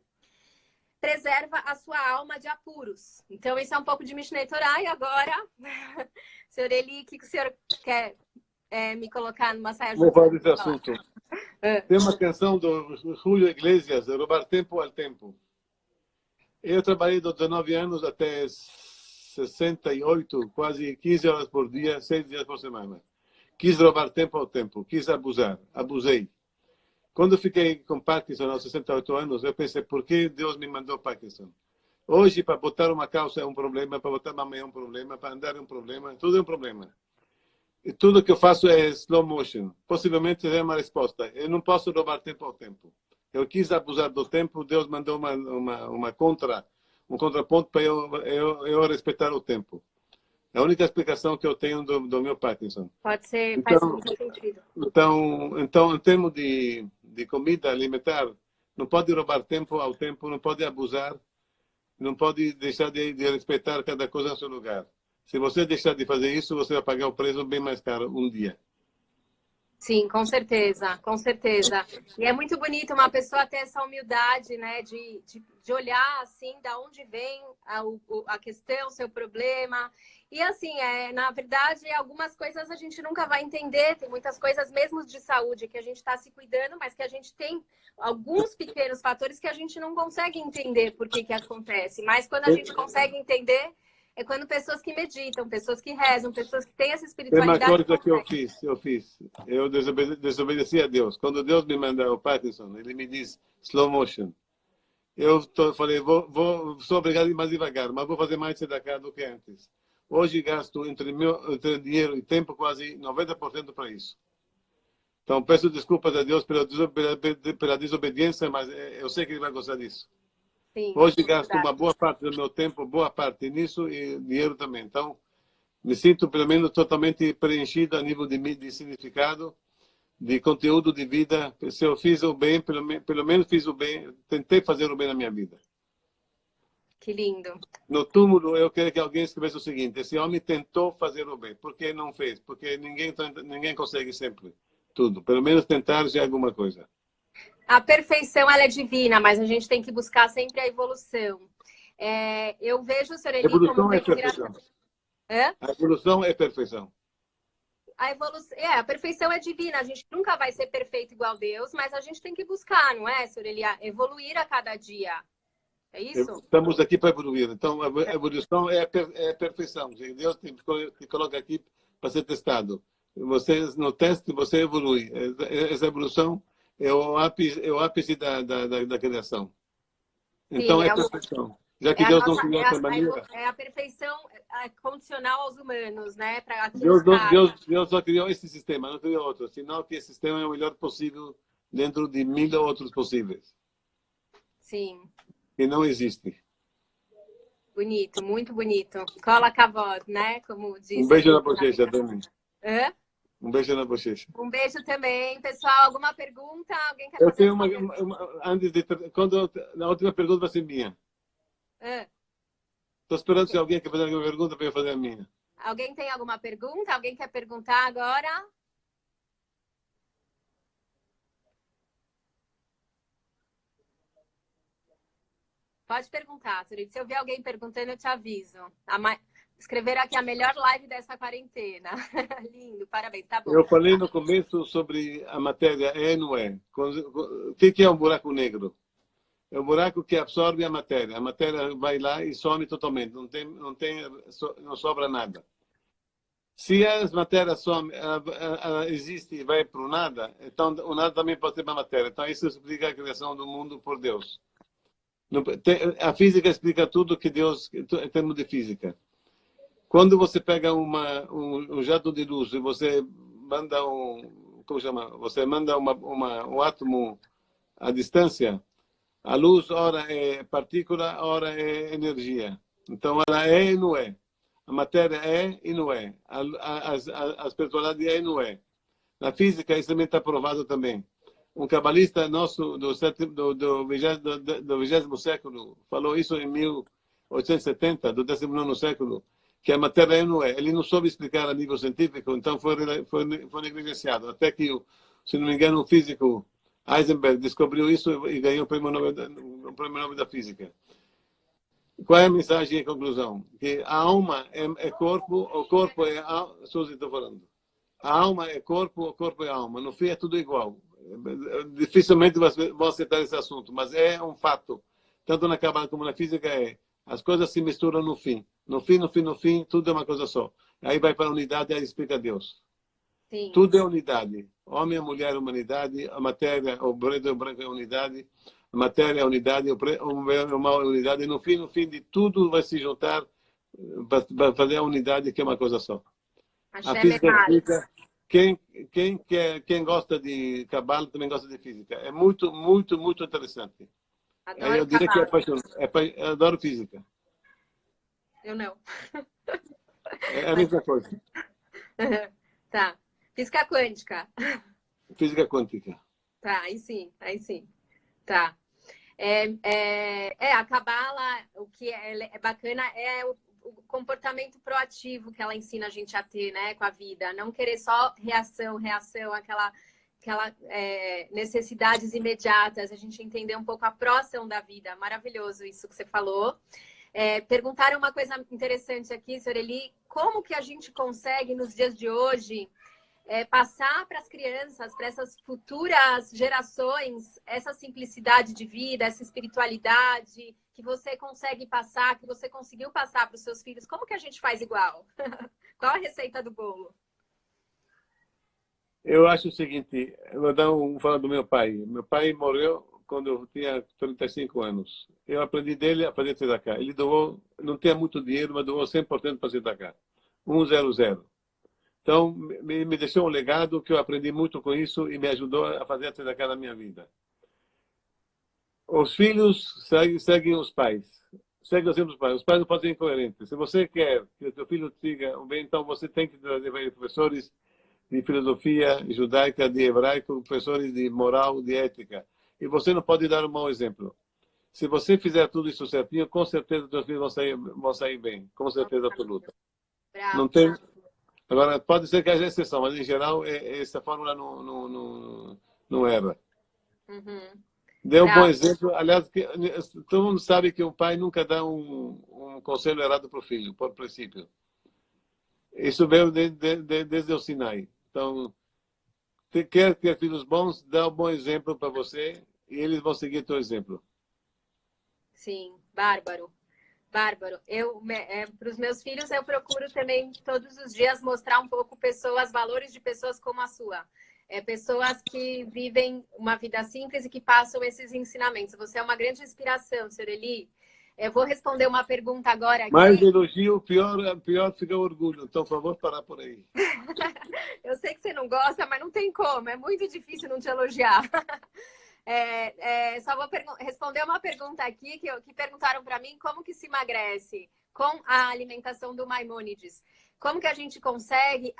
preserva a sua alma de apuros. Então, isso é um pouco de Mishneh Torah. E agora, Sr. Eli, o que o senhor quer me colocar numa saia justa? Vou falar desse assunto. Tem uma canção do Julio Iglesias, Roubar Tempo ao Tempo. Eu trabalhei dos 19 anos até 68, quase 15 horas por dia, 6 dias por semana. Quis roubar tempo ao tempo, quis abusar, abusei. Quando eu fiquei com Parkinson aos 68 anos, eu pensei, por que Deus me mandou Parkinson? Hoje, para botar uma calça é um problema, para botar uma meia é um problema, para andar é um problema, tudo é um problema. E tudo que eu faço é slow motion. Possivelmente é uma resposta. Eu não posso roubar tempo ao tempo. Eu quis abusar do tempo, Deus mandou um contraponto para eu respeitar o tempo. É a única explicação que eu tenho do meu Parkinson. Pode ser, então, faz muito sentido. Então, em termos de comida alimentar, não pode roubar tempo ao tempo, não pode abusar, não pode deixar de respeitar cada coisa no seu lugar. Se você deixar de fazer isso, você vai pagar o preço bem mais caro um dia. Sim, com certeza, com certeza. E é muito bonito uma pessoa ter essa humildade, né, de olhar, assim, da onde vem a questão, o seu problema. E, assim, na verdade, algumas coisas a gente nunca vai entender. Tem muitas coisas, mesmo de saúde, que a gente está se cuidando, mas que a gente tem alguns pequenos fatores que a gente não consegue entender por que acontece. Mas quando a gente consegue entender, é quando pessoas que meditam, pessoas que rezam, pessoas que têm essa espiritualidade... Tem uma coisa que eu fiz. Eu desobedeci a Deus. Quando Deus me manda o Parkinson, ele me diz slow motion. Eu falei, sou obrigado a ir mais devagar, mas vou fazer mais tzedakah do que antes. Hoje gasto entre dinheiro e tempo quase 90% para isso. Então peço desculpas a Deus pela desobediência, mas eu sei que ele vai gostar disso. Sim, hoje gasto uma boa parte do meu tempo, boa parte nisso e dinheiro também. Então me sinto pelo menos totalmente preenchido a nível de significado, de conteúdo de vida. Se eu fiz o bem, pelo menos fiz o bem, tentei fazer o bem na minha vida. Que lindo. No túmulo, eu queria que alguém escrevesse o seguinte: esse homem tentou fazer o bem. Por que não fez? Porque ninguém consegue sempre tudo. Pelo menos tentar já alguma coisa. A perfeição, ela é divina, mas a gente tem que buscar sempre a evolução. Eu vejo o Sr. Eli como... Evolução é perfeição. A evolução é perfeição. A perfeição é divina. A gente nunca vai ser perfeito igual a Deus, mas a gente tem que buscar, não é, Sr. Eli? Evoluir a cada dia. É isso? Estamos aqui para evoluir. Então, a evolução é a perfeição. Deus te coloca aqui para ser testado. No teste, você evolui. Essa evolução é o ápice da criação. Então Sim, é perfeição. Já que Deus não criou dessa maneira. É a perfeição condicional aos humanos, né? Para Deus só criou esse sistema, não criou outro. Senão que esse sistema é o melhor possível dentro de 1000 outros possíveis. Sim. Que não existe. Bonito, muito bonito. Cola com a voz, né? Como diz. Um beijo na bochecha, Dani. Hã? Um beijo na bochecha. Um beijo também. Pessoal, alguma pergunta? Alguém quer Eu fazer tenho alguma pergunta? a última pergunta vai ser minha. Estou esperando se alguém quer fazer alguma pergunta para eu fazer a minha. Alguém tem alguma pergunta? Alguém quer perguntar agora? Pode perguntar, Suri. Se eu ver alguém perguntando, eu te aviso. Escreveram aqui a melhor live dessa quarentena. Lindo, parabéns, tá bom. Eu falei no começo sobre a matéria é e não é. O que é um buraco negro? É um buraco que absorve a matéria. A matéria vai lá e some totalmente. Não sobra nada. Se as matérias somem, ela existe e vai para o nada, então o nada também pode ser uma matéria. Então isso explica a criação do mundo por Deus. A física explica tudo que Deus, em termos de física. Quando você pega um jato de luz e você manda como chama? Você manda um átomo à distância, a luz, ora é partícula, ora é energia. Então, ela é e não é. A matéria é e não é. A espiritualidade é e não é. Na física, isso também está provado também. Um cabalista nosso do 20º século falou isso em 1870, do 19º século, que a matéria é e não é. Ele não soube explicar a nível científico, então foi negligenciado. Até que, se não me engano, um físico, Heisenberg, descobriu isso e ganhou o prêmio Nobel da Física. Qual é a mensagem em conclusão? Que a alma é corpo, o corpo é alma. Suzy, estou falando. A alma é corpo, o corpo é alma. No fim é tudo igual. Dificilmente vão aceitar esse assunto, mas é um fato. Tanto na Kabbalah como na física as coisas se misturam no fim. No fim, tudo é uma coisa só. Aí vai para a unidade e aí explica Deus. Sim. Tudo é unidade. Homem, mulher, humanidade. A matéria, o preto e o branco é unidade. A matéria é unidade, o mal é unidade. E no fim de tudo vai se juntar para fazer a unidade, que é uma coisa só. A física explica. Quem gosta de Kabbalah também gosta de física. É muito, muito, muito interessante. Adoro eu diria que é apaixonante. Eu adoro física. Eu não. É a mesma coisa. Tá. Física quântica. Física quântica. Tá, aí sim. Tá. A Kabbalah, o que é bacana é o comportamento proativo que ela ensina a gente a ter, né, com a vida. Não querer só reação, aquela necessidades imediatas. A gente entender um pouco a proação da vida. Maravilhoso isso que você falou. Perguntaram uma coisa interessante aqui, Soreli. Como que a gente consegue, nos dias de hoje, passar para as crianças, para essas futuras gerações, essa simplicidade de vida, essa espiritualidade que você consegue passar, que você conseguiu passar para os seus filhos? Como que a gente faz igual? Qual a receita do bolo? Eu acho o seguinte, eu vou falar do meu pai. Meu pai morreu quando eu tinha 35 anos. Eu aprendi dele a fazer tzedakah. Ele doou, não tinha muito dinheiro, mas doou 100% para tzedakah. 100. Então, me deixou um legado que eu aprendi muito com isso e me ajudou a fazer a tzedakah na minha vida. Os filhos seguem os pais. Seguem os exemplos dos pais. Os pais não podem ser incoerentes. Se você quer que o seu filho siga o bem, então você tem que trazer professores de filosofia judaica, de hebraico, professores de moral, de ética. E você não pode dar um mau exemplo. Se você fizer tudo isso certinho, com certeza os seus filhos vão sair bem. Com certeza absoluta. Bravo. Não tem... Agora, pode ser que haja exceção, mas em geral essa fórmula não erra. Uhum. Deu um bom exemplo. Aliás, todo mundo sabe que o pai nunca dá um conselho errado para o filho, por princípio. Isso veio desde o Sinai. Então, quer ter filhos bons, dá um bom exemplo para você e eles vão seguir teu exemplo. Sim, bárbaro. Bárbaro. Para os meus filhos, eu procuro também todos os dias mostrar um pouco valores de pessoas como a sua. pessoas que vivem uma vida simples e que passam esses ensinamentos. Você é uma grande inspiração, Sr. Eli. Eu vou responder uma pergunta agora aqui. Mais elogio, pior fica orgulho. Então, por favor, parar por aí. Eu sei que você não gosta, mas não tem como. É muito difícil não te elogiar. Só vou responder uma pergunta aqui que perguntaram para mim como que se emagrece com a alimentação do Maimônides. Como que a gente consegue,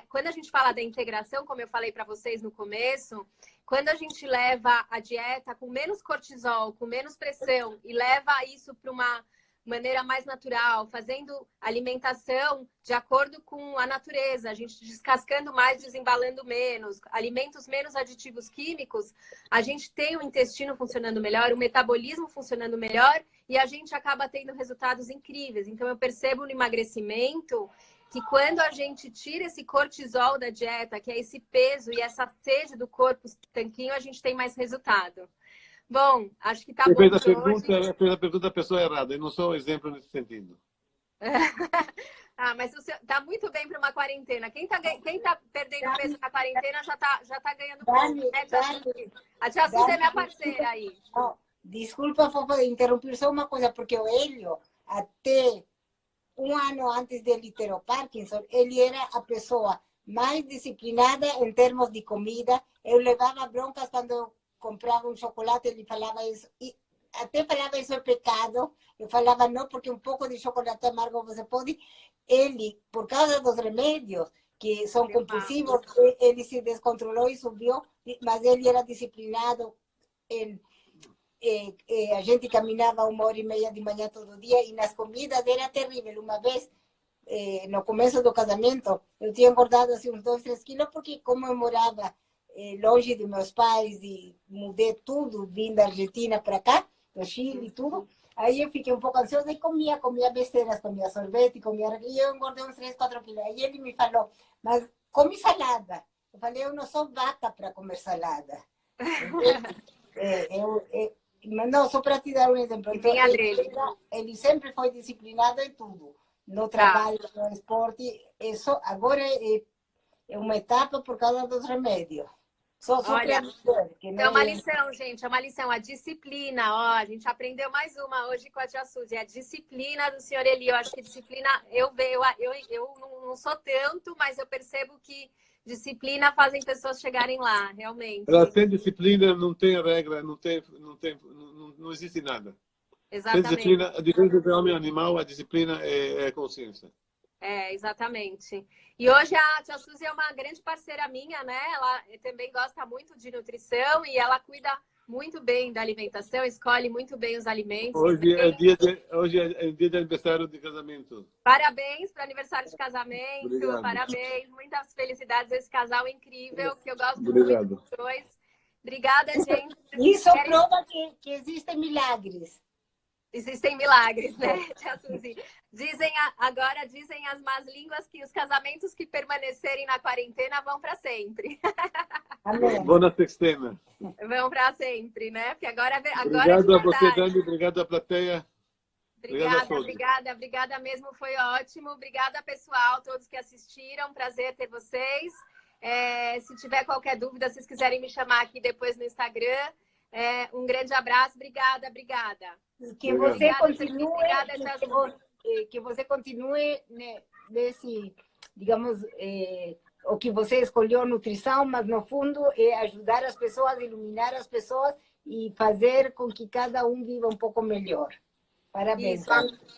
quando a gente fala da integração, como eu falei para vocês no começo, quando a gente leva a dieta com menos cortisol, com menos pressão e leva isso para uma maneira mais natural, fazendo alimentação de acordo com a natureza, a gente descascando mais, desembalando menos, alimentos menos aditivos químicos, a gente tem o intestino funcionando melhor, o metabolismo funcionando melhor e a gente acaba tendo resultados incríveis. Então eu percebo no emagrecimento que quando a gente tira esse cortisol da dieta, que é esse peso e essa sede do corpo, esse tanquinho, a gente tem mais resultado. Bom, acho que tá bom Fez a pergunta da pessoa errada, eu não sou um exemplo nesse sentido. Mas você tá muito bem para uma quarentena. Quem tá perdendo peso na quarentena já tá ganhando ponto, né, tia Suzy? A tia Suzy é minha parceira aí. Desculpa, Fofa, de interromper só uma coisa, porque o Hélio, até um ano antes dele ter o Parkinson, ele era a pessoa mais disciplinada em termos de comida. Eu levava broncas quando eu comprava um chocolate, ele falava isso, e até falava isso é pecado. Eu falava não, porque um pouco de chocolate amargo você pode. Ele, por causa dos remédios, que são compulsivos, ele se descontrolou e subiu, mas ele era disciplinado. A gente caminhava 1h30 de manhã todo dia e nas comidas era terrível. Uma vez, no começo do casamento, eu tinha engordado assim, uns 2, 3 quilos, porque como eu morava longe de meus pais e mudei tudo, vim da Argentina para cá, do Chile e tudo, aí eu fiquei um pouco ansiosa e comia besteiras, comia sorvete, e eu engordei uns 3, 4 quilos. Aí ele me falou, mas come salada. Eu falei, eu não sou vaca para comer salada. Não, só para te dar um exemplo. Então, ele sempre foi disciplinado em tudo. No trabalho, no esporte. Isso agora é uma etapa por causa dos remédios. Olha, é uma lição, gente. É uma lição. A disciplina. A gente aprendeu mais uma hoje com a tia Suzy. A disciplina do senhor Eli. Eu acho que disciplina... Eu não sou tanto, mas eu percebo que disciplina fazem pessoas chegarem lá, realmente. Ela sem disciplina não tem regra, não existe nada. Exatamente. Sem disciplina, a diferença entre homem e animal, a disciplina é consciência. Exatamente. E hoje a tia Suzy é uma grande parceira minha, né? Ela também gosta muito de nutrição e ela cuida muito bem da alimentação, escolhe muito bem os alimentos. Hoje é dia de aniversário de casamento. Parabéns para o aniversário de casamento. Obrigado. Parabéns, muitas felicidades a esse casal incrível, que eu gosto Obrigado. muito dos dois. Obrigada, gente. Isso prova que existem milagres. Existem milagres, né, tia Suzy? Dizem as más línguas que os casamentos que permanecerem na quarentena vão para sempre. Amém. Boa sextena. Vão para sempre, né? Porque agora obrigado a você, Dani. Obrigado à plateia. Obrigada mesmo. Foi ótimo. Obrigada, pessoal, todos que assistiram. Prazer ter vocês. Se tiver qualquer dúvida, se vocês quiserem me chamar aqui depois no Instagram. Um grande abraço. Obrigada. Que você continue nesse, digamos, o que você escolheu, nutrição, mas no fundo é ajudar as pessoas, iluminar as pessoas e fazer com que cada um viva um pouco melhor. Parabéns. Isso,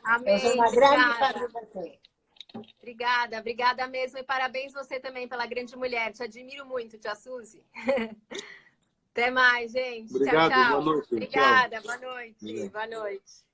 amém. Eu sou uma grande fã de você. Obrigada mesmo. E parabéns você também pela grande mulher. Te admiro muito, tia Suzy. Até mais, gente. Obrigado, tchau. Boa noite. Obrigada, Tchau. boa noite. Boa noite.